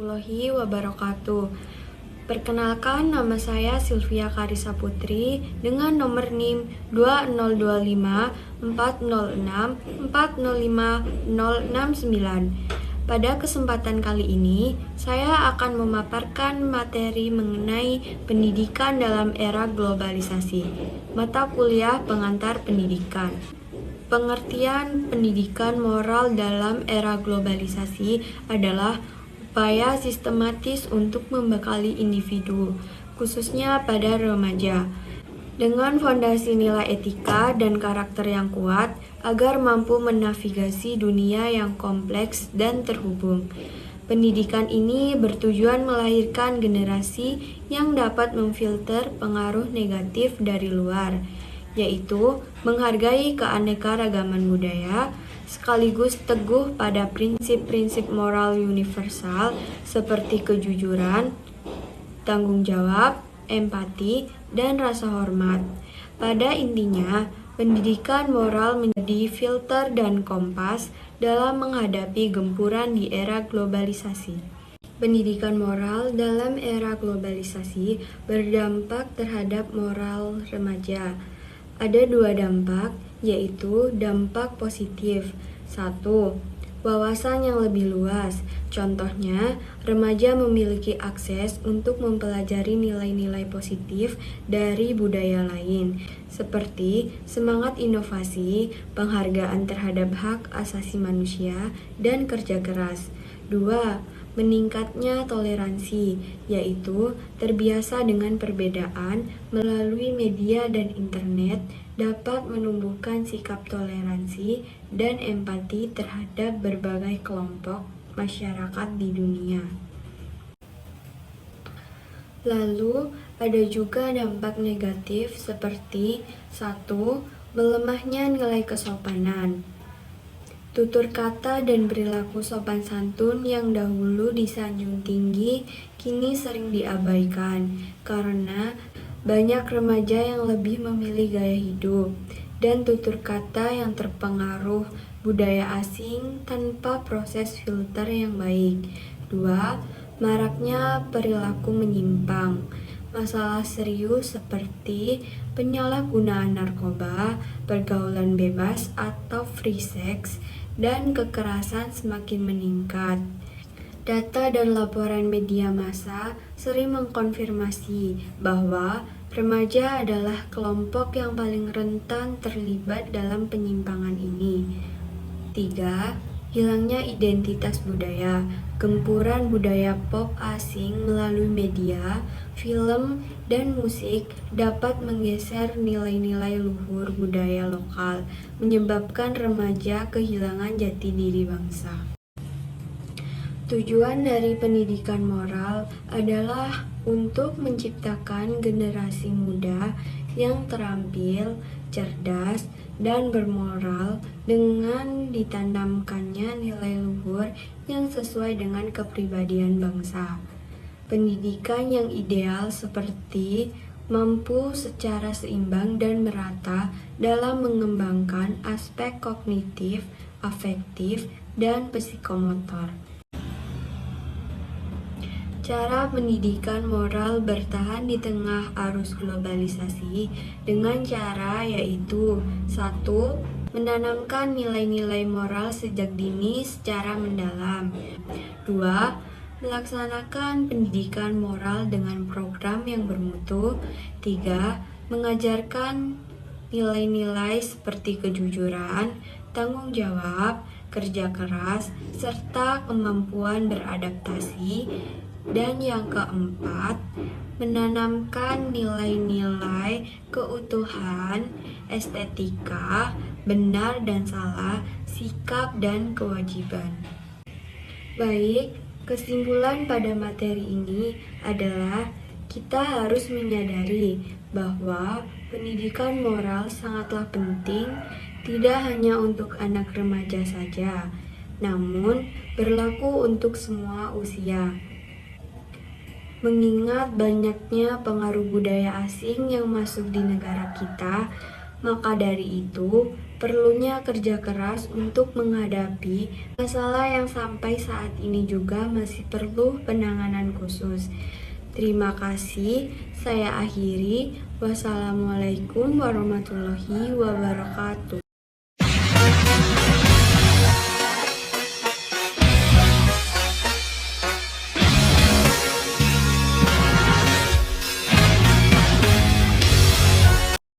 warahmatullahi wabarakatuh. Perkenalkan, nama saya Sylvia Karisa Putri dengan nomor NIM 2025 406 405 069. Pada kesempatan kali ini, saya akan memaparkan materi mengenai pendidikan dalam era globalisasi, mata kuliah pengantar pendidikan. Pengertian pendidikan moral dalam era globalisasi adalah upaya sistematis untuk membekali individu, khususnya pada remaja, dengan fondasi nilai etika dan karakter yang kuat agar mampu menavigasi dunia yang kompleks dan terhubung. Pendidikan ini bertujuan melahirkan generasi yang dapat memfilter pengaruh negatif dari luar, yaitu menghargai keanekaragaman budaya, sekaligus teguh pada prinsip-prinsip moral universal seperti kejujuran, tanggung jawab, empati, dan rasa hormat. Pada intinya, pendidikan moral menjadi filter dan kompas dalam menghadapi gempuran di era globalisasi. Pendidikan moral dalam era globalisasi berdampak terhadap moral remaja. Ada dua dampak, yaitu dampak positif. 1. Wawasan yang lebih luas. Contohnya, remaja memiliki akses untuk mempelajari nilai-nilai positif dari budaya lain, seperti semangat inovasi, penghargaan terhadap hak asasi manusia, dan kerja keras. 2. Meningkatnya toleransi, yaitu terbiasa dengan perbedaan melalui media dan internet dapat menumbuhkan sikap toleransi dan empati terhadap berbagai kelompok masyarakat di dunia. Lalu, ada juga dampak negatif seperti 1. Melemahnya nilai kesopanan. Tutur kata dan perilaku sopan santun yang dahulu disanjung tinggi kini sering diabaikan karena banyak remaja yang lebih memilih gaya hidup dan tutur kata yang terpengaruh budaya asing tanpa proses filter yang baik. 2. Maraknya perilaku menyimpang. Masalah serius seperti penyalahgunaan narkoba, pergaulan bebas atau free sex, dan kekerasan semakin meningkat. Data dan laporan media massa sering mengkonfirmasi bahwa remaja adalah kelompok yang paling rentan terlibat dalam penyimpangan ini. 3. Hilangnya identitas budaya. Gempuran budaya pop asing melalui media, film, dan musik dapat menggeser nilai-nilai luhur budaya lokal, menyebabkan remaja kehilangan jati diri bangsa. Tujuan dari pendidikan moral adalah untuk menciptakan generasi muda yang terampil, cerdas, dan bermoral dengan ditanamkannya nilai luhur yang sesuai dengan kepribadian bangsa. Pendidikan yang ideal seperti mampu secara seimbang dan merata dalam mengembangkan aspek kognitif, afektif, dan psikomotor. Cara pendidikan moral bertahan di tengah arus globalisasi dengan cara yaitu 1. Menanamkan nilai-nilai moral sejak dini secara mendalam. 2. Melaksanakan pendidikan moral dengan program yang bermutu. 3. Mengajarkan nilai-nilai seperti kejujuran, tanggung jawab, kerja keras, serta kemampuan beradaptasi. Dan yang keempat, menanamkan nilai-nilai keutuhan, estetika, benar dan salah, sikap dan kewajiban. Baik, kesimpulan pada materi ini adalah kita harus menyadari bahwa pendidikan moral sangatlah penting, tidak hanya untuk anak remaja saja, namun berlaku untuk semua usia. Mengingat banyaknya pengaruh budaya asing yang masuk di negara kita, Maka dari itu, perlunya kerja keras untuk menghadapi masalah yang sampai saat ini juga masih perlu penanganan khusus. Terima kasih, saya akhiri. Wassalamualaikum warahmatullahi wabarakatuh.